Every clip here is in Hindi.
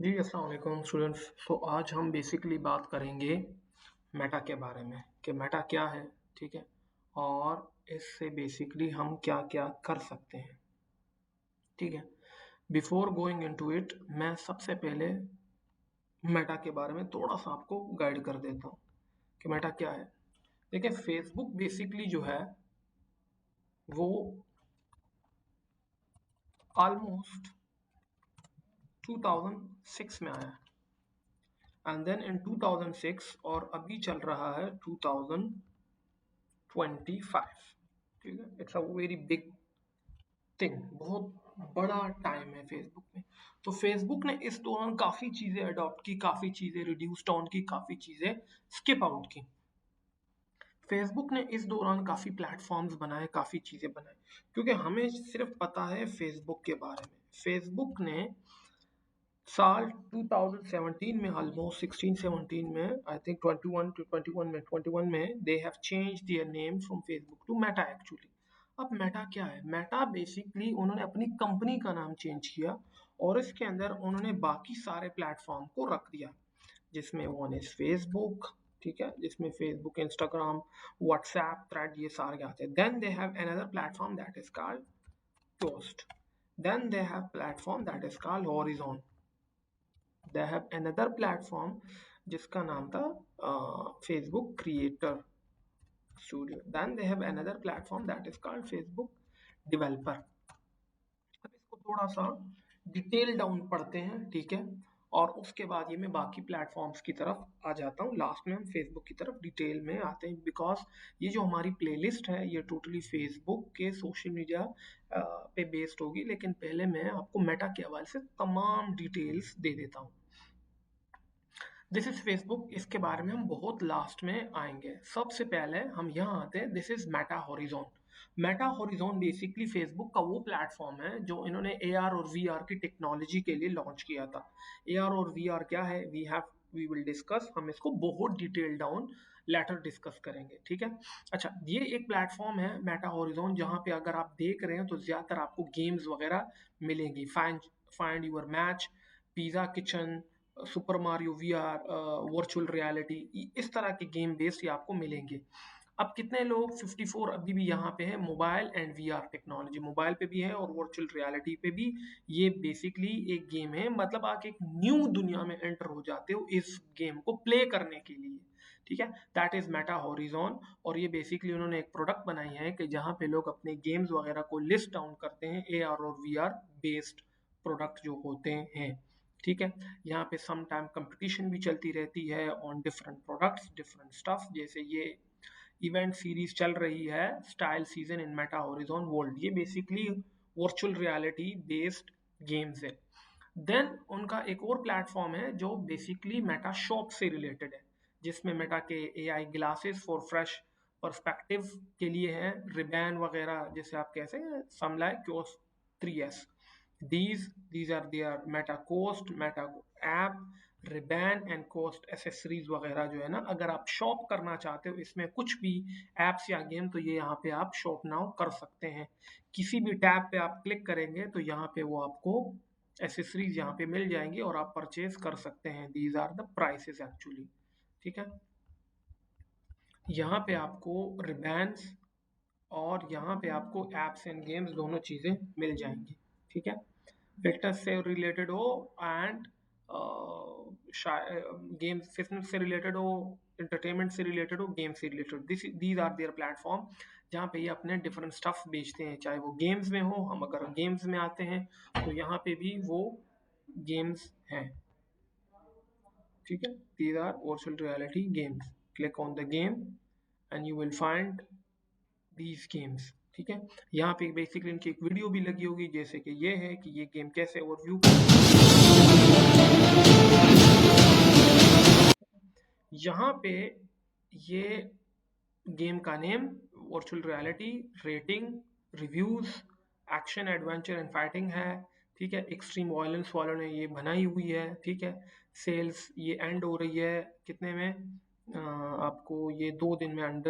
जी, अस्सलाम वालेकुम स्टूडेंट्स। तो आज हम बेसिकली बात करेंगे मेटा के बारे में कि मेटा क्या है, ठीक है, और इससे बेसिकली हम क्या-क्या कर सकते हैं, ठीक है। बिफोर गोइंग इनटू इट, मैं सबसे पहले मेटा के बारे में थोड़ा-सा आपको गाइड कर देता हूँ कि मेटा क्या है। देखिए, फेसबुक बेसिकली जो है वो ऑलमोस्ट 2006 में आया एंड देन इन 2006 और अभी चल रहा है 2025, ठीक है। It's a very big thing, बहुत बड़ा टाइम है फेसबुक में। तो फेसबुक ने इस दौरान काफ़ी चीज़ें अडॉप्ट की, काफ़ी चीज़ें रिड्यूस डाउन की, काफ़ी चीज़ें स्किप आउट की। फेसबुक ने इस दौरान काफ़ी प्लेटफॉर्म्स बनाए, काफ़ी चीज़ें बनाई, क्योंकि हमें सिर्फ पता है फेसबुक के बारे में। फेसबुक ने साल 2017 में, ऑलमोस्ट 16-17 में, आई थिंक 21 में they have change their name from Facebook to Meta actually. अब मेटा क्या है? मेटा बेसिकली उन्होंने अपनी कंपनी का नाम चेंज किया और इसके अंदर उन्होंने बाकी सारे प्लेटफॉर्म को रख दिया, जिसमें वन इज फेसबुक, ठीक है, जिसमें फेसबुक, इंस्टाग्राम, व्हाट्सएप, थ्रेड, ये सारे आते हैं। Then they have another platform that is called toast. Then they have platform that is called Horizon. They have another platform जिसका नाम था Facebook creator studio. Then they have another platform that is called Facebook developer. अब इसको थोड़ा सा डिटेल डाउन पढ़ते हैं, ठीक है, और उसके बाद ये मैं बाकी प्लेटफॉर्म्स की तरफ आ जाता हूँ। लास्ट में हम फेसबुक की तरफ डिटेल में आते हैं, बिकॉज ये जो हमारी प्लेलिस्ट है ये टोटली फेसबुक के सोशल मीडिया पे बेस्ड होगी। लेकिन पहले मैं आपको मेटा के हवाले से तमाम डिटेल्स दे देता हूँ। दिस इज फेसबुक, इसके बारे में हम बहुत लास्ट में आएंगे। सबसे पहले हम यहाँ आते हैं, this is Meta horizon. Meta horizon basically Facebook का वो प्लेटफॉर्म है जो इन्होंने एआर और वीआर की टेक्नोलॉजी के लिए लॉन्च किया था। एआर और वीआर क्या है, वी विल डिस्कस, हम इसको बहुत डिटेल डाउन लेटर डिस्कस करेंगे, ठीक है। अच्छा, ये एक प्लेटफॉर्म है मेटा हॉरिजॉन, जहाँ पे अगर आप देख रहे हैं तो ज्यादातर आपको गेम्स वगैरह मिलेंगी। Find your match, pizza kitchen, super Mario VR, virtual reality, इस तरह के गेम बेस्ड आपको मिलेंगे। अब कितने लोग 54 अभी भी यहाँ पे है, mobile and VR technology, mobile पे भी है और वर्चुअल रियलिटी पे भी। ये बेसिकली एक गेम है, मतलब आप एक न्यू दुनिया में एंटर हो जाते हो इस गेम को प्ले करने के लिए, ठीक है। That is Meta horizon. और ये बेसिकली उन्होंने एक प्रोडक्ट बनाई है कि जहाँ पे लोग अपने गेम्स वगैरह को लिस्ट डाउन करते हैं, एआर और वीआर बेस्ड प्रोडक्ट जो होते हैं, ठीक है। यहाँ पे सम टाइम कंपटीशन भी चलती रहती है on different products, different stuff. जैसे ये इवेंट सीरीज चल रही है style season in Meta Horizon World, ये basically virtual reality based games है। देन उनका एक और प्लेटफॉर्म है जो बेसिकली मेटा शॉप से रिलेटेड है, जिसमें मेटा के AI glasses for fresh perspective के लिए है, रिबैन वगैरह, जैसे आप कैसे some like Quest 3S, these are their Meta Quest, Meta app, रिबैन and coast accessories वगैरह जो है ना, अगर आप शॉप करना चाहते हो इसमें कुछ भी एप्स या गेम, तो ये यहाँ पे आप शॉप नाउ कर सकते हैं। किसी भी टैब पे आप क्लिक करेंगे तो यहाँ पे वो आपको एसेसरीज यहाँ पे मिल जाएंगी और आप परचेज कर सकते हैं। These are the prices actually, ठीक है। यहाँ पे आपको रिबैन्स और यहाँ पे आपको एप्स एंड गेम्स दोनों चीज़ें मिल जाएंगी, ठीक है। फिटनेस से रिलेटेड हो एंड गेम्स, फिटनेस से रिलेटेड हो, एंटरटेनमेंट से रिलेटेड हो, गेम से related, these are there platform जहाँ पे ये अपने डिफरेंट स्टफ बेचते हैं, चाहे वो गेम्स में हो। हम अगर गेम्स में आते हैं तो यहाँ पे भी वो गेम्स हैं, ठीक है। These are virtual reality games, click on the game and you will find these games, ठीक है। यहाँ पे बेसिकली इनकी एक वीडियो भी लगी होगी, जैसे कि ये है कि ये गेम कैसे ओवरव्यू। यहाँ पे ये गेम का name virtual reality, rating, reviews, action adventure and fighting है, ठीक है। एक्सट्रीम वायलेंस वालों ने ये बनाई हुई है, ठीक है। सेल्स ये एंड हो रही है कितने में, आपको ये 2 दिन में एंड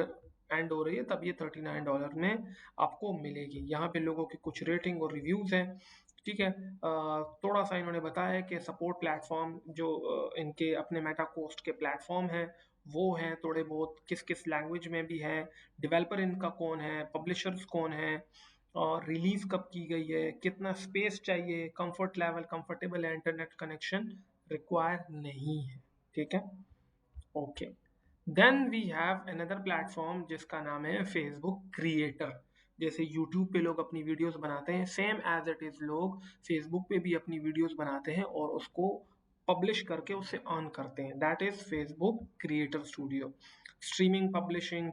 हो रही है, तब ये $39 में आपको मिलेगी। यहाँ पे लोगों की कुछ रेटिंग और रिव्यूज हैं, ठीक है। थोड़ा सा इन्होंने बताया कि सपोर्ट प्लेटफॉर्म जो इनके अपने मेटा कोस्ट के प्लेटफॉर्म हैं वो हैं थोड़े बहुत, किस किस लैंग्वेज में भी हैं, डेवलपर इनका कौन है, पब्लिशर्स कौन है, और रिलीज कब की गई है, कितना स्पेस चाहिए, कंफर्ट लेवल कंफर्टेबल है, इंटरनेट कनेक्शन रिक्वायर नहीं है। ठीक है, okay. Then we have another platform जिसका नाम है फेसबुक क्रिएटर। जैसे यूट्यूब पे लोग अपनी वीडियोस बनाते हैं, सेम एज इट इज लोग फेसबुक पे भी अपनी वीडियोस बनाते हैं और उसको पब्लिश करके उससे अर्न करते हैं। That is Facebook creator studio. Streaming, publishing,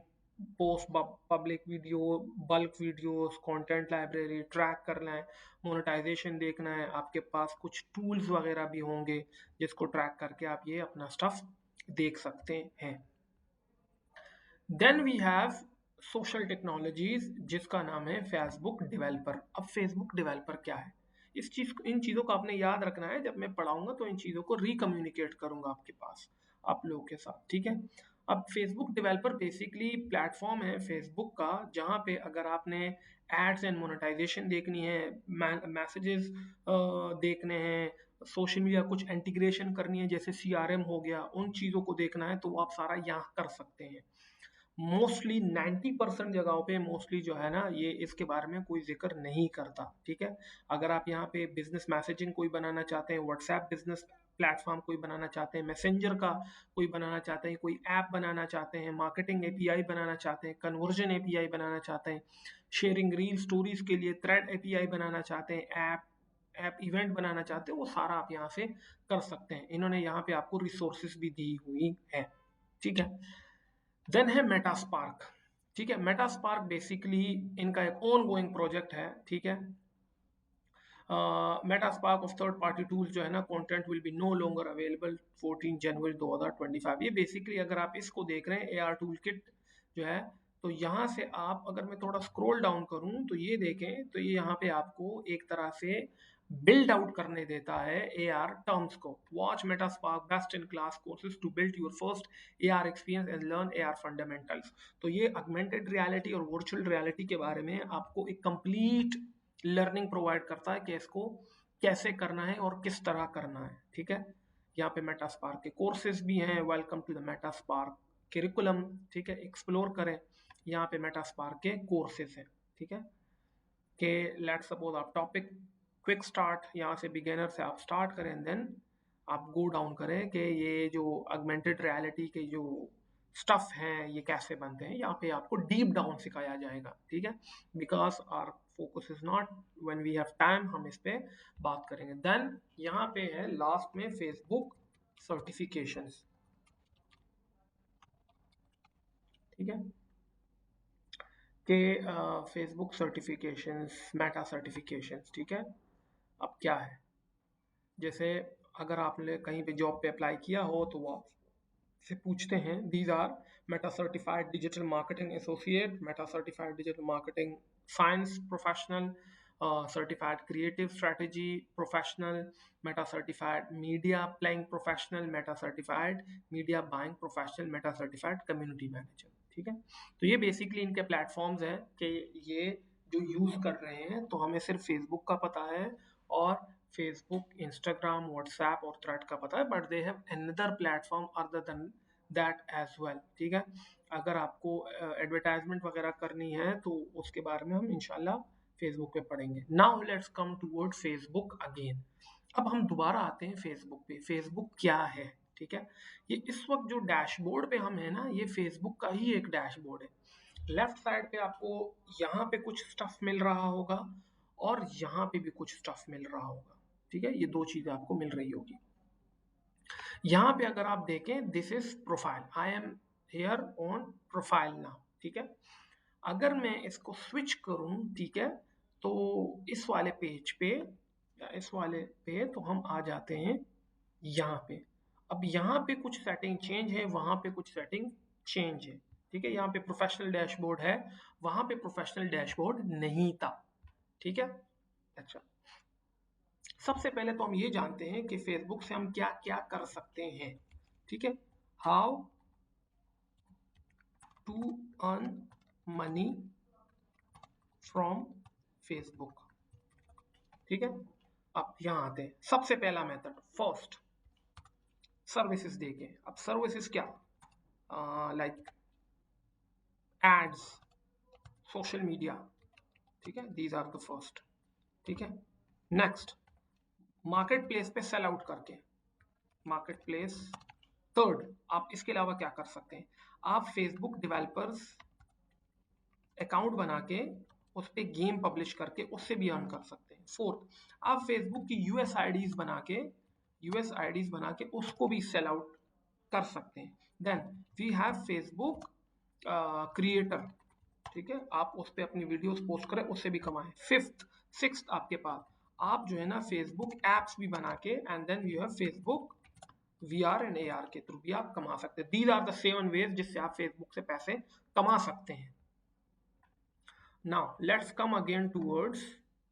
post public video, bulk videos, content library track करना है, मोनेटाइजेशन देखना है, आपके पास कुछ टूल्स वगैरह भी होंगे जिसको ट्रैक करके आप ये अपना स्टफ देख सकते हैं। Then we have social technologies जिसका नाम है फेसबुक डेवलपर। अब फेसबुक डेवलपर क्या है, इन चीज़ों को आपने याद रखना है, जब मैं पढ़ाऊंगा तो इन चीज़ों को रिकम्युनिकेट करूंगा आपके पास, आप लोगों के साथ। ठीक है, अब फेसबुक डेवलपर बेसिकली प्लेटफॉर्म है फेसबुक का जहाँ पे अगर आपने एड्स एंड मोनेटाइजेशन देखनी है, मैसेजेस देखने हैं, सोशल मीडिया कुछ इंटीग्रेशन करनी है जैसे CRM हो गया, उन चीज़ों को देखना है तो वो आप सारा यहाँ कर सकते हैं। मोस्टली 90% जगहों पे मोस्टली जो है ना ये इसके बारे में कोई जिक्र नहीं करता। ठीक है, अगर आप यहाँ पे बिजनेस मैसेजिंग कोई बनाना चाहते हैं, व्हाट्सएप बिजनेस प्लेटफॉर्म कोई बनाना चाहते हैं, मैसेंजर का कोई बनाना चाहते हैं, कोई ऐप बनाना चाहते हैं, मार्केटिंग API बनाना चाहते हैं, कन्वर्जन API बनाना चाहते हैं, शेयरिंग रील स्टोरीज के लिए थ्रेड API बनाना चाहते हैं, ऐप इवेंट बनाना चाहते हैं, वो सारा आप यहाँ से कर सकते हैं। इन्होंने यहाँ पे आपको रिसोर्सेज भी दी हुई है। ठीक है, देन है मेटास्पार्क। ठीक है, मेटास्पार्क बेसिकली इनका एक ऑन गोइंग प्रोजेक्ट है। ठीक है, Meta Spark of third party tools जो है ना, content will be no longer available 14 January 2025। ये बेसिकली अगर आप इसको देख रहे हैं AR टूल किट जो है, तो यहाँ से आप अगर मैं थोड़ा स्क्रॉल डाउन करूँ तो ये देखें तो ये यहाँ पे आपको एक तरह से बिल्ड आउट करने देता है AR टर्म्स को। Watch Meta Spark best in class courses to build your first AR experience and learn AR fundamentals. तो ये ऑगमेंटेड रियलिटी और वर्चुअल रियलिटी के बारे में आपको एक कंप्लीट लर्निंग प्रोवाइड करता है कि इसको कैसे करना है और किस तरह करना है। ठीक है, यहाँ पे मेटास्पार्क के कोर्सेज भी हैं, वेलकम टू द मेटास्पार्क करिकुलम। ठीक है, एक्सप्लोर करें, यहाँ पे मेटास्पार्क के कोर्सेज हैं। ठीक है, कि लेट्स सपोज आप टॉपिक क्विक स्टार्ट, यहाँ से बिगिनर से आप स्टार्ट करें, देन आप गो डाउन करें कि ये जो ऑगमेंटेड रियलिटी के जो स्टफ हैं ये कैसे बनते हैं, यहाँ पे आपको डीप डाउन सिखाया जाएगा। ठीक है, because our focus is not, when we have time हम इस पे बात करेंगे। देन यहाँ पे है लास्ट में फेसबुक सर्टिफिकेशंस। ठीक है, कि फेसबुक सर्टिफिकेशंस, मेटा सर्टिफिकेशंस। ठीक है, अब क्या है, जैसे अगर आपने कहीं पे जॉब पे अप्लाई किया हो तो वो से पूछते हैं, these are Meta certified digital marketing associate, Meta certified digital marketing science professional, certified creative strategy professional, Meta certified media playing professional, Meta certified media buying professional, Meta certified community manager. ठीक है, तो ये बेसिकली इनके प्लेटफॉर्म्स हैं कि ये जो यूज़ कर रहे हैं, तो हमें सिर्फ फेसबुक का पता है और फेसबुक, इंस्टाग्राम, व्हाट्सएप और थ्रेड का पता है, but they have another platform other than that as well. ठीक है, अगर आपको एडवर्टाइजमेंट वगैरह करनी है तो उसके बारे में हम इंशाल्लाह फेसबुक पे पढ़ेंगे। Now let's come toward Facebook again. अब हम दोबारा आते हैं फेसबुक पे। फेसबुक क्या है? ठीक है, ये इस वक्त जो डैशबोर्ड पे हम है ना, ये फेसबुक का ही एक डैशबोर्ड है। लेफ्ट साइड पे आपको यहाँ पे कुछ स्टफ मिल रहा होगा और यहाँ पे भी कुछ स्टफ मिल रहा होगा। ठीक है, ये दो चीजें आपको मिल रही होगी। यहाँ पे अगर आप देखें, this is profile, I am here on profile now. ठीक है, अगर मैं इसको स्विच करूं, ठीक है, तो इस वाले पेज पे या इस वाले पे तो हम आ जाते हैं यहाँ पे। अब यहाँ पे कुछ सेटिंग चेंज है, वहां पे कुछ सेटिंग चेंज है। ठीक है, यहाँ पे प्रोफेशनल डैशबोर्ड है, वहां पे प्रोफेशनल डैशबोर्ड नहीं था। ठीक है, अच्छा, सबसे पहले तो हम ये जानते हैं कि फेसबुक से हम क्या क्या कर सकते हैं। ठीक है, how to earn money from Facebook. ठीक है, अब यहाँ आते हैं, सबसे पहला मेथड फर्स्ट सर्विसेज देके। अब सर्विसेज क्या, लाइक एड्स, सोशल मीडिया, ठीक है, दीज आर द फर्स्ट, ठीक है। नेक्स्ट मार्केट प्लेस पे सेल आउट करके, मार्केट प्लेस। थर्ड, आप इसके अलावा क्या कर सकते हैं, आप फेसबुक डेवलपर्स अकाउंट बना के उस पर गेम पब्लिश करके उससे भी अर्न कर सकते हैं। फोर्थ, आप फेसबुक की यूएस आईडीज बना के उसको भी सेल आउट कर सकते हैं। Then we have Facebook creator, ठीक है, आप उस पर अपनी वीडियोस पोस्ट करें, उससे भी कमाएं। फिफ्थ सिक्स्थ, आपके पास आप जो है ना फेसबुक एप्स भी बना के and then you have Facebook VR and AR के थ्रू भी आप कमा सकते हैं। दीज आर द 7 वेज जिससे आप फेसबुक से पैसे कमा सकते हैं। Now let's come again towards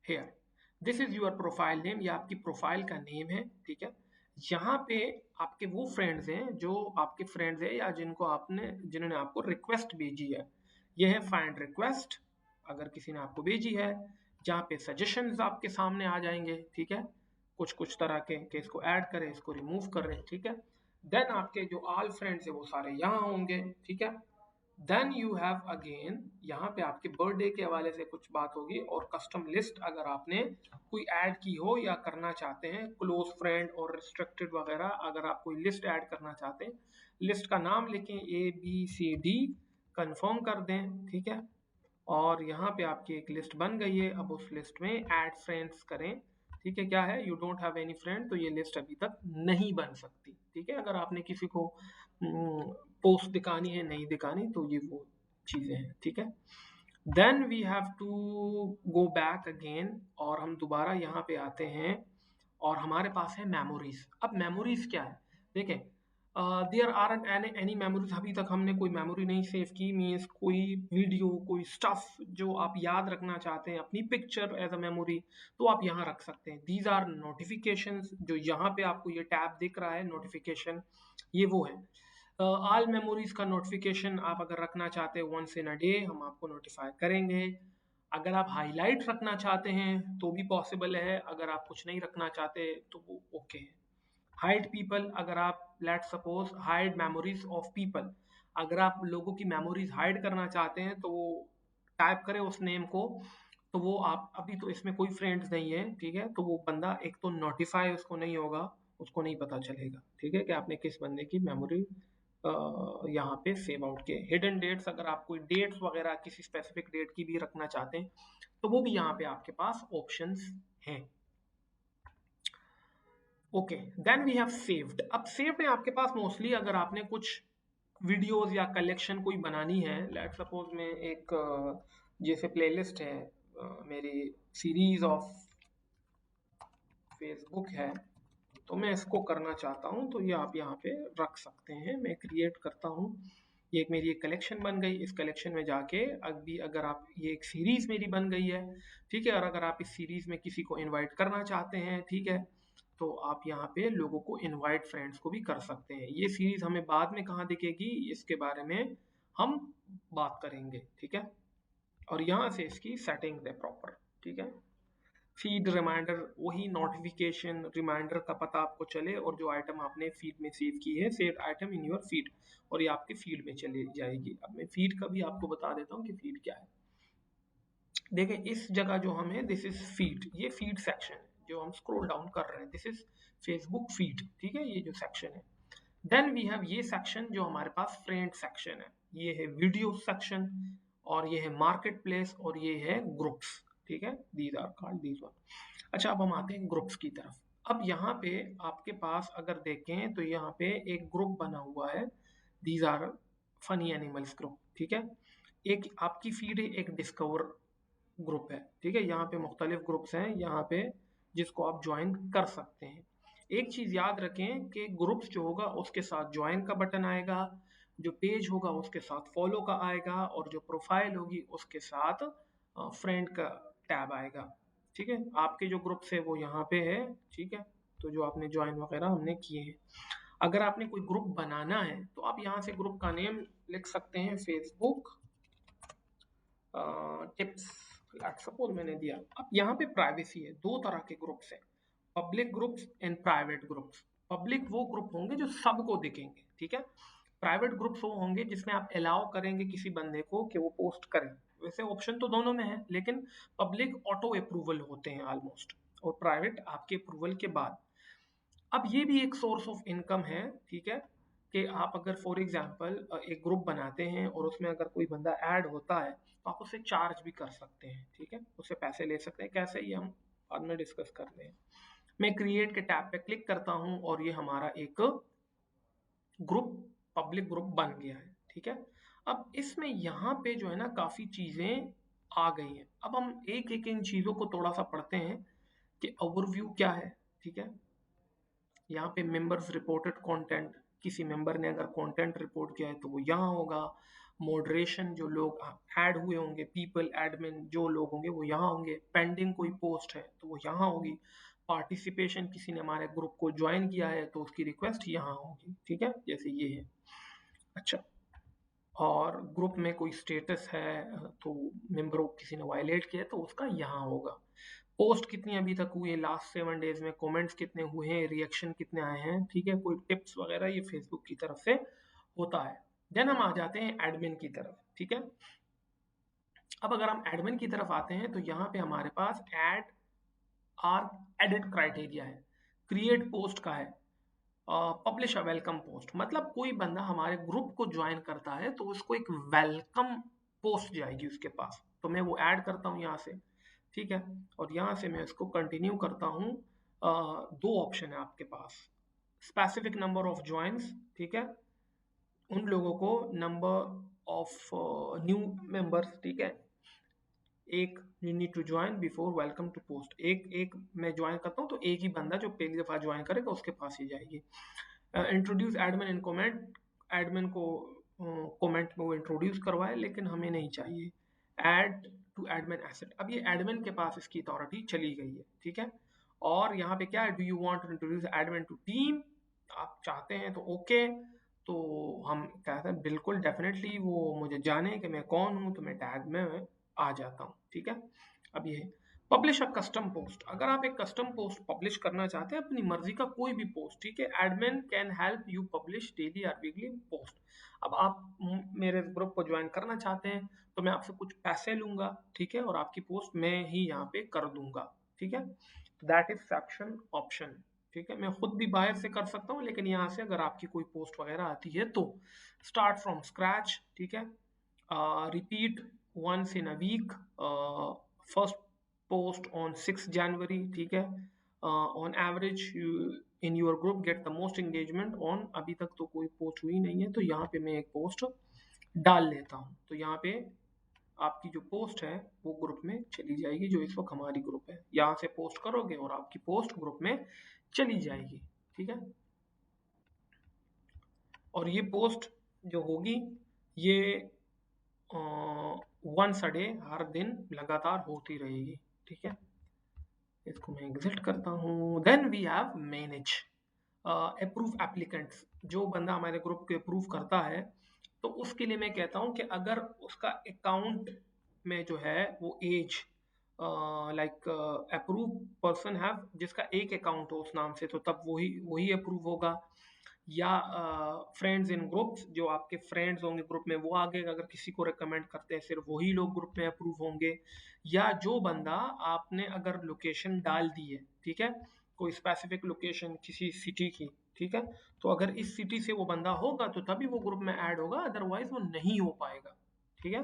here, this is your profile name, या आपकी प्रोफाइल का नेम है, ठीक है। यहाँ पे आपके वो फ्रेंड्स हैं जो आपके फ्रेंड्स हैं या जिन्होंने आपको रिक्वेस्ट भेजी है, ये है फाइंड रिक्वेस्ट, अगर किसी ने आपको भेजी है, जहाँ पे सजेशंस आपके सामने आ जाएंगे, ठीक है, कुछ कुछ तरह के कि इसको ऐड करें, इसको रिमूव करें, ठीक है। देन आपके जो ऑल फ्रेंड्स है वो सारे यहाँ होंगे, ठीक है। देन यू हैव अगेन, यहाँ पे आपके बर्थडे के हवाले से कुछ बात होगी, और कस्टम लिस्ट अगर आपने कोई ऐड की हो या करना चाहते हैं, क्लोज फ्रेंड और रिस्ट्रिक्टेड वगैरह, अगर आप कोई लिस्ट ऐड करना चाहते हैं, लिस्ट का नाम लिखें ABCD, कंफर्म कर दें, ठीक है। और यहाँ पे आपकी एक लिस्ट बन गई है, अब उस लिस्ट में ऐड फ्रेंड्स करें, ठीक है। क्या है, you don't have any friend, तो ये लिस्ट अभी तक नहीं बन सकती, ठीक है। अगर आपने किसी को पोस्ट दिखानी है, नहीं दिखानी, तो ये वो चीजें हैं, ठीक है। Then we have to go back again, और हम दोबारा यहाँ पे आते हैं, और हमारे पास है मेमोरीज। अब मेमोरीज क्या है, देखें, देयर आर एनी मेमोरीज, अभी तक हमने कोई मेमोरी नहीं सेव की, मीन्स कोई वीडियो, कोई स्टफ जो आप याद रखना चाहते हैं, अपनी पिक्चर एज अ मेमोरी, तो आप यहाँ रख सकते हैं। दीज आर नोटिफिकेशंस, जो यहाँ पे आपको ये टैब दिख रहा है नोटिफिकेशन, ये वो है। ऑल मेमोरीज का नोटिफिकेशन आप अगर रखना चाहते हैं वंस इन अ डे, हम आपको नोटिफाई करेंगे। अगर आप हाईलाइट रखना चाहते हैं तो भी पॉसिबल है, अगर आप कुछ नहीं रखना चाहते तो वो ओके है। हाइड पीपल, अगर आप let suppose hide memories of people, अगर आप लोगों की मेमोरीज हाइड करना चाहते हैं तो वो टाइप करें उस नेम को, तो वो आप, अभी तो इसमें कोई फ्रेंड्स नहीं है, ठीक है, तो वो बंदा एक तो नोटिफाई उसको नहीं होगा, उसको नहीं पता चलेगा, ठीक है, कि आपने किस बंदे की मेमोरी यहाँ पे सेव आउट किए। हिडन डेट्स, अगर आप कोई डेट्स वगैरह किसी स्पेसिफिक डेट की भी रखना चाहते हैं तो वो भी यहाँ पे आपके पास ऑप्शंस हैं। Okay, then we have saved. अब सेव्ड है आपके पास मोस्टली अगर आपने कुछ वीडियोस या कलेक्शन कोई बनानी है, लेट सपोज में एक जैसे प्लेलिस्ट है, मेरी सीरीज ऑफ फेसबुक है, तो मैं इसको करना चाहता हूँ, तो ये आप यहाँ पे रख सकते हैं। मैं क्रिएट करता हूँ, ये एक मेरी एक कलेक्शन बन गई, इस कलेक्शन में जाके अभी अगर आप, ये एक सीरीज मेरी बन गई है, ठीक है, और अगर आप इस सीरीज में किसी को इनवाइट करना चाहते हैं, ठीक है, तो आप यहाँ पे लोगों को इनवाइट फ्रेंड्स को भी कर सकते हैं। ये सीरीज हमें बाद में कहाँ दिखेगी, इसके बारे में हम बात करेंगे, ठीक है। और यहाँ से इसकी सेटिंग्स है प्रॉपर, ठीक है। फीड रिमाइंडर, वही नोटिफिकेशन रिमाइंडर का पता आपको चले, और जो आइटम आपने फीड में सेव की है, save item in your feed, और ये आपके फीड में चली जाएगी। अब मैं फीड का भी आपको बता देता हूँ कि फीड क्या है। देखें, इस जगह जो हम है, दिस इज फीड, ये फीड सेक्शन है जो हम स्क्रॉल डाउन कर रहे हैं, दिस इज फेसबुक फीड, ठीक है, ये जो सेक्शन है। देन वी हैव ये सेक्शन जो हमारे पास फ्रेंड सेक्शन है, ये है वीडियो सेक्शन, और ये है मार्केट प्लेस, और ये है ग्रुप्स, ठीक है, these are called these one. अच्छा, अब हम आते हैं ग्रुप्स की तरफ। अब यहाँ पे आपके पास अगर देखें तो यहाँ पे एक ग्रुप बना हुआ है, these are funny animals group, ठीक है। एक आपकी फीड है, एक डिस्कवर ग्रुप है, ठीक है, यहाँ पे मुख्तलिफ ग्रुप्स हैं यहाँ पे जिसको आप ज्वाइन कर सकते हैं। एक चीज याद रखें कि ग्रुप्स जो होगा उसके साथ ज्वाइन का बटन आएगा, जो पेज होगा उसके साथ फॉलो का आएगा, और जो प्रोफाइल होगी उसके साथ फ्रेंड का टैब आएगा, ठीक है। आपके जो ग्रुप्स है वो यहाँ पे है, ठीक है, तो जो आपने ज्वाइन वगैरह हमने किए हैं। अगर आपने कोई ग्रुप बनाना है तो आप यहाँ से ग्रुप का नेम लिख सकते हैं, फेसबुक टिप्स, सपोज मैंने दिया। अब यहाँ पे प्राइवेसी है, दो तरह के ग्रुप्स हैं, public groups and private groups. Public वो ग्रुप होंगे जो सबको दिखेंगे, ठीक है। प्राइवेट ग्रुप्स वो होंगे जिसमें आप अलाउ करेंगे किसी बंदे को कि वो पोस्ट करे। वैसे ऑप्शन तो दोनों में है, लेकिन पब्लिक ऑटो अप्रूवल होते हैं ऑलमोस्ट, और प्राइवेट आपके अप्रूवल के बाद। अब ये भी एक सोर्स ऑफ इनकम है, ठीक है, कि आप अगर फॉर एग्जांपल एक ग्रुप बनाते हैं और उसमें अगर कोई बंदा ऐड होता है तो आप उससे चार्ज भी कर सकते हैं, ठीक है, उससे पैसे ले सकते हैं। कैसे, ये हम बाद में डिस्कस करते हैं। मैं क्रिएट के टैब पे क्लिक करता हूं और ये हमारा एक ग्रुप, पब्लिक ग्रुप बन गया है, ठीक है। अब इसमें यहाँ पे जो है ना काफी चीजें आ गई हैं। अब हम एक एक इन चीजों को थोड़ा सा पढ़ते हैं कि ओवरव्यू क्या है, ठीक है। यहाँ पे मेंबर्स रिपोर्टेड कंटेंट, किसी मेंबर ने अगर कंटेंट रिपोर्ट किया है तो वो यहाँ होगा। मॉडरेशन, जो लोग ऐड हुए होंगे, पीपल एडमिन जो लोग होंगे वो यहाँ होंगे। पेंडिंग कोई पोस्ट है तो वो यहाँ होगी। पार्टिसिपेशन, किसी ने हमारे ग्रुप को ज्वाइन किया है तो उसकी रिक्वेस्ट यहाँ होगी, ठीक है, जैसे ये है। अच्छा, और ग्रुप में कोई स्टेटस है तो मेंबर किसी ने वायलेट किया तो उसका यहाँ होगा। पोस्ट कितनी अभी तक हुई है लास्ट 7 डेज में, कमेंट्स कितने हुए हैं, रिएक्शन कितने आए हैं, ठीक है, कोई टिप्स वगैरह, ये फेसबुक की तरफ से होता है। देन हम आ जाते हैं एडमिन की तरफ, ठीक है। अब अगर हम एडमिन की तरफ आते हैं तो यहाँ पे हमारे पास एड आर एडिट क्राइटेरिया है। क्रिएट पोस्ट का है, पब्लिश अ वेलकम पोस्ट, मतलब कोई बंदा हमारे ग्रुप को ज्वाइन करता है तो उसको एक वेलकम पोस्ट जाएगी उसके पास, तो मैं वो ऐड करता हूँ यहाँ से, ठीक है। और यहाँ से मैं इसको कंटिन्यू करता हूँ। दो ऑप्शन है आपके पास, स्पेसिफिक नंबर ऑफ ज्वाइंस, ठीक है, उन लोगों को नंबर ऑफ न्यू मेंबर्स, ठीक है, एक you need to join before welcome to post, एक मैं ज्वाइन करता हूँ तो एक ही बंदा जो पहली दफा ज्वाइन करेगा उसके पास ही जाएगी। Introduce admin in comment, admin को कमेंट में वो इंट्रोड्यूस करवाए, लेकिन हमें नहीं चाहिए। ऐड टू एडमिन एसेट, अब ये एडमिन के पास इसकी अथॉरिटी चली गई है, ठीक है। और यहाँ पे क्या है, do you want to introduce admin to team, आप चाहते हैं तो ओके, तो हम कहते हैं बिल्कुल डेफिनेटली वो मुझे जाने कि मैं कौन हूँ, तो मैं टैग में आ जाता हूँ, ठीक है। अब ये पब्लिश अ कस्टम पोस्ट, अगर आप एक कस्टम पोस्ट पब्लिश करना चाहते हैं, अपनी मर्जी का कोई भी पोस्ट, ठीक है, admin can help you publish daily और वीकली पोस्ट। अब आप मेरे ग्रुप को ज्वाइन करना चाहते हैं तो मैं आपसे कुछ पैसे लूंगा, ठीक है, और आपकी पोस्ट मैं ही यहाँ पे कर दूंगा, ठीक है। दैट इज सेक्शन ऑप्शन, ठीक है। मैं खुद भी बाहर से कर सकता हूँ, लेकिन यहाँ से अगर आपकी कोई पोस्ट वगैरह आती है तो स्टार्ट फ्रॉम स्क्रैच, ठीक है, repeat once in a week, first post on 6 January, ठीक है, on average you in your group get the most engagement on, अभी तक तो कोई पोस्ट हुई नहीं है तो यहाँ पे मैं एक पोस्ट डाल लेता हूँ, तो यहाँ पे आपकी जो पोस्ट है वो ग्रुप में चली जाएगी, जो इस वक्त हमारी ग्रुप है, यहाँ से पोस्ट करोगे और आपकी पोस्ट ग्रुप में चली जाएगी, ठीक है। और ये पोस्ट जो होगी ये वंस अ डे, हर दिन लगातार होती रहेगी, ठीक है। इसको मैं एग्जिट करता हूँ। Then we have manage approve applicants, जो बंदा हमारे ग्रुप को अप्रूव करता है तो उसके लिए मैं कहता हूँ कि अगर उसका अकाउंट में जो है वो as like approve person have, जिसका एक अकाउंट हो उस नाम से, तो तब वही वही अप्रूव होगा। या फ्रेंड्स इन ग्रुप्स, जो आपके फ्रेंड्स होंगे ग्रुप में वो आगे अगर किसी को रिकमेंड करते हैं सिर्फ वही लोग ग्रुप में अप्रूव होंगे। या जो बंदा आपने अगर लोकेशन डाल दी है, ठीक है, कोई स्पेसिफिक लोकेशन किसी सिटी की, ठीक है, तो अगर इस सिटी से वो बंदा होगा तो तभी वो ग्रुप में ऐड होगा, अदरवाइज वो नहीं हो पाएगा, ठीक है,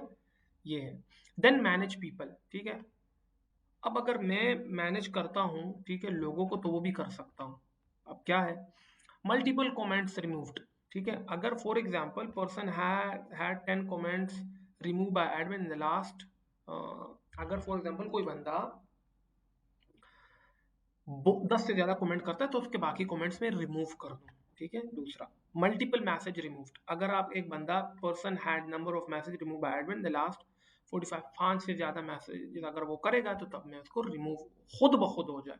ये है। देन मैनेज पीपल, ठीक है। अब अगर मैं मैनेज करता हूँ, ठीक है, लोगों को, तो वो भी कर सकता हूँ। अब क्या है, मल्टीपल कमेंट्स रिमूव्ड, ठीक है, अगर for example person had 10 comments remove by admin in the last, अगर फॉर एग्जांपल कोई बंदा 10 से ज्यादा कमेंट करता है तो उसके बाकी कमेंट्स में रिमूव कर दूं, ठीक है। दूसरा, मल्टीपल मैसेज रिमूव्ड, अगर आप एक बंदा person had number of message remove by admin the last 45, 5 से ज्यादा मैसेज अगर वो करेगा तो तब मैं उसको रिमूव खुद ब खुद हो जाए।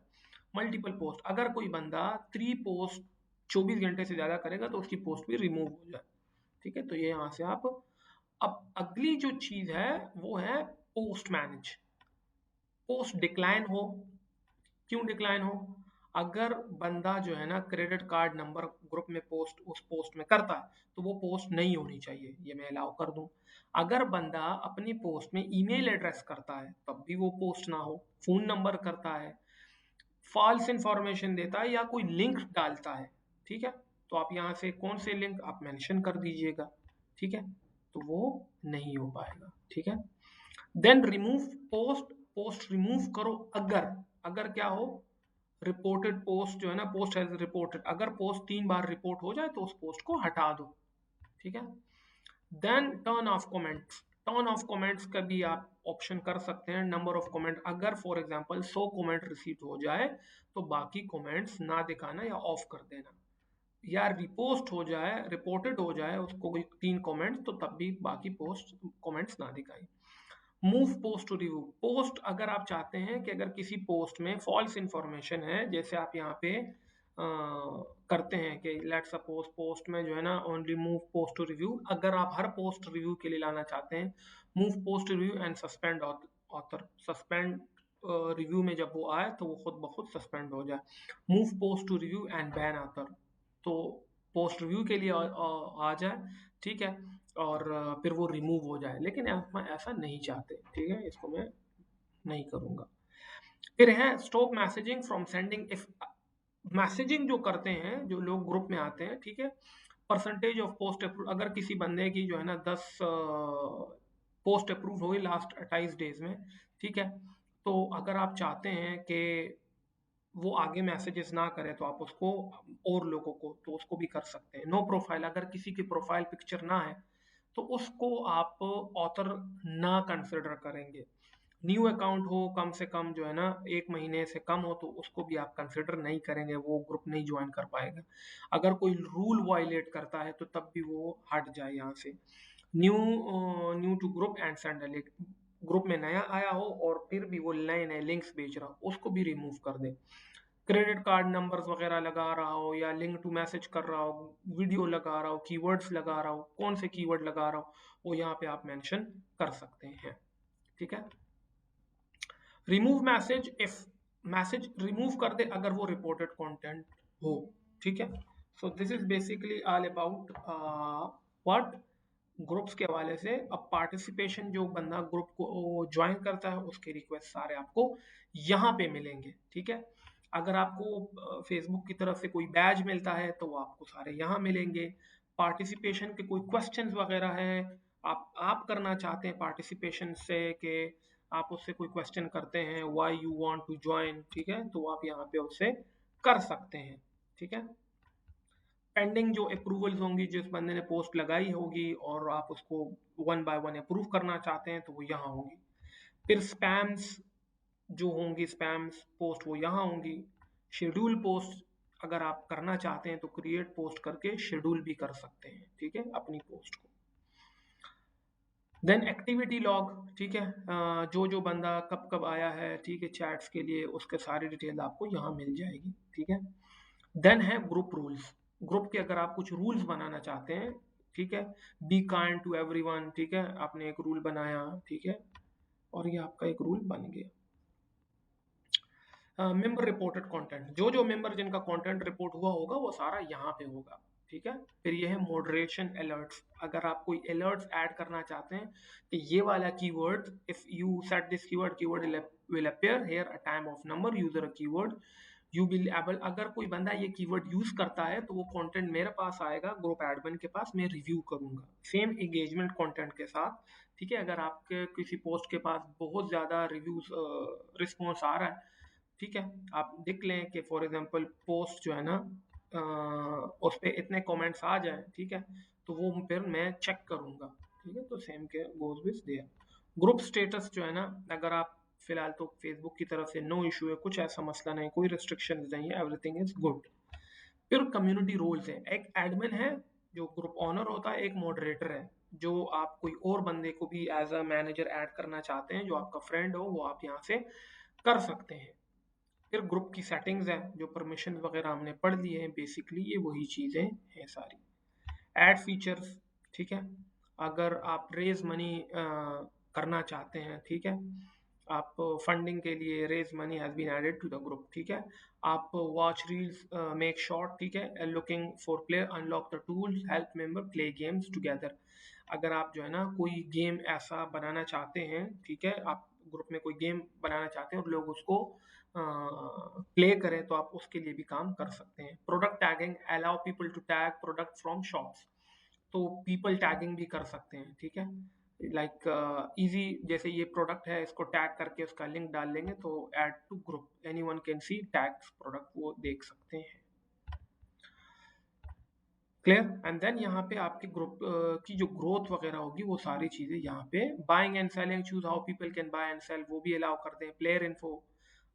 मल्टीपल पोस्ट, अगर कोई बंदा 3 पोस्ट 24 घंटे से ज्यादा करेगा तो उसकी पोस्ट भी रिमूव हो जाए, ठीक है, तो ये यहाँ से आप। अब अगली जो चीज है वो है पोस्ट मैनेज। पोस्ट डिक्लाइन हो, क्यों डिक्लाइन हो, अगर बंदा जो है ना क्रेडिट कार्ड नंबर ग्रुप में पोस्ट उस पोस्ट में करता है तो वो पोस्ट नहीं होनी चाहिए, ये मैं अलाउ कर दूं। अगर बंदा अपनी पोस्ट में ईमेल एड्रेस करता है तब भी वो पोस्ट ना हो, फोन नंबर करता है, फॉल्स इंफॉर्मेशन देता है या कोई लिंक डालता है, ठीक है, तो आप यहाँ से कौन से लिंक आप मेंशन कर दीजिएगा, ठीक है, तो वो नहीं हो पाएगा, ठीक है। Then remove post, post remove करो अगर, अगर क्या हो, रिपोर्टेड पोस्ट जो है ना, पोस्ट हैज रिपोर्टेड, अगर पोस्ट 3 बार रिपोर्ट हो जाए तो उस पोस्ट को हटा दो, ठीक है। Then turn off comments, turn off comments का भी आप ऑप्शन कर सकते हैं, नंबर ऑफ कमेंट, अगर फॉर एग्जांपल 100 कमेंट रिसीव हो जाए तो बाकी कमेंट्स ना दिखाना या ऑफ कर देना, या रिपोस्ट हो जाए, रिपोर्टेड हो जाए उसको कोई 3 कमेंट्स तो तब भी बाकी पोस्ट कमेंट्स ना दिखाई। Move post to review, post अगर आप चाहते हैं कि अगर किसी पोस्ट में फॉल्स इंफॉर्मेशन है, जैसे आप यहाँ पे करते हैं कि लेट सपोज पोस्ट में जो है ना only move post to review, अगर आप हर पोस्ट रिव्यू के लिए लाना चाहते हैं, move post review and suspend author, suspend review में जब वो आए तो वो खुद ब खुद सस्पेंड हो जाए। Move post to review and ban author, तो पोस्ट रिव्यू के लिए आ जाए, ठीक है, और फिर वो रिमूव हो जाए, लेकिन हम ऐसा नहीं चाहते, ठीक है, इसको मैं नहीं करूंगा। फिर है stop messaging from sending, if messaging जो करते हैं जो लोग ग्रुप में आते हैं, ठीक है, परसेंटेज ऑफ पोस्ट अप्रूव, अगर किसी बंदे की जो है ना 10 पोस्ट अप्रूव हो गई लास्ट 28 डेज में, ठीक है, तो अगर आप चाहते हैं कि वो आगे मैसेजेस ना करे तो आप उसको, और लोगों को तो उसको भी कर सकते हैं। नो प्रोफाइल, अगर किसी की प्रोफाइल पिक्चर ना है तो उसको आप ऑथर ना कंसिडर करेंगे। न्यू अकाउंट हो कम से कम जो है ना 1 महीने से कम हो तो उसको भी आप कंसिडर नहीं करेंगे, वो ग्रुप नहीं ज्वाइन कर पाएगा। अगर कोई रूल वायलेट करता है तो तब भी वो हट जाए यहाँ से। New new to group and send a link, group में नया आया हो और फिर भी वो नए नए लिंक्स भेज रहा हो उसको भी रिमूव कर दे। क्रेडिट कार्ड नंबर्स वगैरह लगा रहा हो या लिंक टू मैसेज कर रहा हो, वीडियो लगा रहा हो, कीवर्ड्स लगा रहा हो, कौन से कीवर्ड लगा रहा हो वो यहाँ पे आप मेंशन कर सकते हैं, ठीक है। Remove message, if message remove कर दे अगर वो रिपोर्टेड कंटेंट हो, ठीक है। So this is basically all about what groups के हवाले से। अब पार्टिसिपेशन, जो बंदा ग्रुप को ज्वाइन करता है उसके रिक्वेस्ट सारे आपको यहाँ पे मिलेंगे, ठीक है। अगर आपको फेसबुक की तरफ से कोई बैज मिलता है तो वो आपको सारे यहाँ मिलेंगे। पार्टिसिपेशन के कोई क्वेश्चंस वगैरह है, आप करना चाहते हैं पार्टिसिपेशन से कि आप उससे कोई क्वेश्चन करते हैं why you want to join, ठीक है, तो आप यहाँ पे उससे कर सकते हैं, ठीक है। पेंडिंग जो अप्रूवल्स होंगी, जिस बंदे ने पोस्ट लगाई होगी और आप उसको 1 बाय 1 अप्रूव करना चाहते हैं तो वो यहाँ होंगी। फिर स्पैम्स जो होंगी, स्पैम्स पोस्ट वो यहाँ होंगी। शेड्यूल पोस्ट अगर आप करना चाहते हैं तो क्रिएट पोस्ट करके शेड्यूल भी कर सकते हैं, ठीक है, अपनी पोस्ट को। देन एक्टिविटी लॉग, ठीक है, जो बंदा कब कब आया है, ठीक है, चैट्स के लिए उसके सारी डिटेल आपको यहाँ मिल जाएगी, ठीक है। देन है ग्रुप रूल्स, ग्रुप के अगर आप कुछ रूल्स बनाना चाहते हैं, ठीक है, बी काइंड टू एवरीवन, ठीक है, आपने एक रूल बनाया, ठीक है, और ये आपका एक रूल बन गया। मेंबर रिपोर्टेड कंटेंट, जो मेंबर जिनका कंटेंट रिपोर्ट हुआ होगा वो सारा यहाँ पे होगा, ठीक है। फिर ये है मॉडरेशन अलर्ट्स, अगर आप कोई अलर्ट्स ऐड करना चाहते हैं कि ये वाला keyword, if you set this keyword, keyword will appear here a time of number user a keyword you will able, अगर कोई बंदा ये कीवर्ड यूज करता है तो वो कंटेंट मेरे पास आएगा, ग्रुप एडमिन के पास, मैं रिव्यू करूंगा सेम एंगेजमेंट कंटेंट के साथ, ठीक है। अगर आपके किसी पोस्ट के पास बहुत ज्यादा रिव्यूज रिस्पॉन्स आ रहा है, ठीक है, आप देख लें कि फॉर एग्जांपल पोस्ट जो है ना उस पर इतने कमेंट्स आ जाए, ठीक है, तो वो फिर मैं चेक करूंगा, ठीक है, तो सेम के goes with their. Group status जो है ना, अगर आप फिलहाल तो फेसबुक की तरफ से नो इशू है, कुछ ऐसा मसला नहीं, कोई रिस्ट्रिक्शन नहीं है, एवरीथिंग इज गुड। फिर कम्युनिटी रोल्स है, एक एडमिन है जो ग्रुप ऑनर होता है, एक मॉडरेटर है, जो आप कोई और बंदे को भी एज अ मैनेजर ऐड करना चाहते हैं जो आपका फ्रेंड हो वो आप यहाँ से कर सकते हैं। फिर ग्रुप की सेटिंग्स है, जो परमिशन वगैरह हमने पढ़ ली है, बेसिकली ये वही चीज़ें हैं सारी। ऐड फीचर्स, ठीक है, अगर आप रेज मनी करना चाहते हैं, ठीक है, आप फंडिंग के लिए raise money has been added to the group, ठीक है। आप वॉच रील्स, मेक शॉर्ट, ठीक है, looking for player, unlock the tool, help member play games together. अगर आप जो है ना कोई गेम ऐसा बनाना चाहते हैं, ठीक है, आप ग्रुप में कोई गेम बनाना चाहते हैं और लोग उसको प्ले करें, तो आप उसके लिए भी काम कर सकते हैं। Product tagging, allow people to tag product from shops, तो पीपल टैगिंग भी कर सकते हैं, ठीक है। लाइक इजी, जैसे ये प्रोडक्ट है, इसको टैग करके उसका लिंक डाल लेंगे तो add to group anyone can see tags product, वो देख सकते हैं। क्लियर। एंड देन यहाँ पे आपके ग्रुप की जो ग्रोथ वगैरह होगी वो सारी चीजें यहाँ पे, buying and selling, choose how people can buy and sell, वो भी अलाउ करते हैं। प्लेयर इन्फो,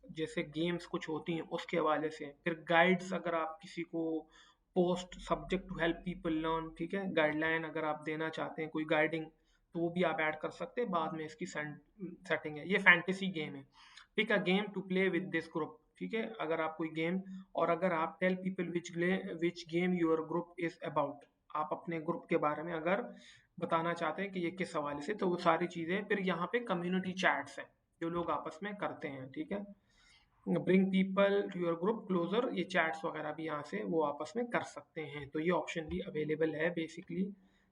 जैसे गेम्स कुछ होती हैं उसके हवाले से। फिर गाइड्स, अगर आप किसी को post subject to help people learn, ठीक है, गाइडलाइन अगर आप देना चाहते हैं कोई गाइडिंग, तो वो भी आप ऐड कर सकते हैं, बाद में इसकी सेटिंग है। ये फैंटेसी गेम है, pick a game to play with this group, ठीक है, अगर आप कोई गेम, और अगर आप tell people which game your group is about, आप अपने ग्रुप के बारे में अगर बताना चाहते हैं कि ये किस हवाले से, तो वो सारी चीजें। फिर यहाँ पे कम्युनिटी चैट्स हैं जो लोग आपस में करते हैं, ठीक है। Bring people to your group closer, ये चैट्स वगैरह भी यहाँ से वो आपस में कर सकते हैं, तो ये ऑप्शन भी अवेलेबल है बेसिकली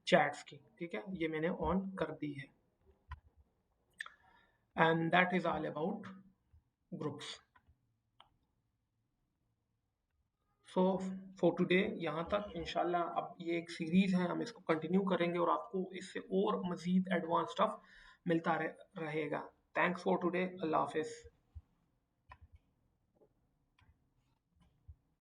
चैट्स की, ठीक है, ये मैंने ऑन कर दी है। And that is all about groups. So for today यहाँ तक, इंशाल्लाह अब ये एक सीरीज है, हम इसको कंटिन्यू करेंगे और आपको इससे और मजीद एडवांस स्टफ मिलता रहेगा। थैंक्स फॉर टुडे, अल्लाह हाफिज़।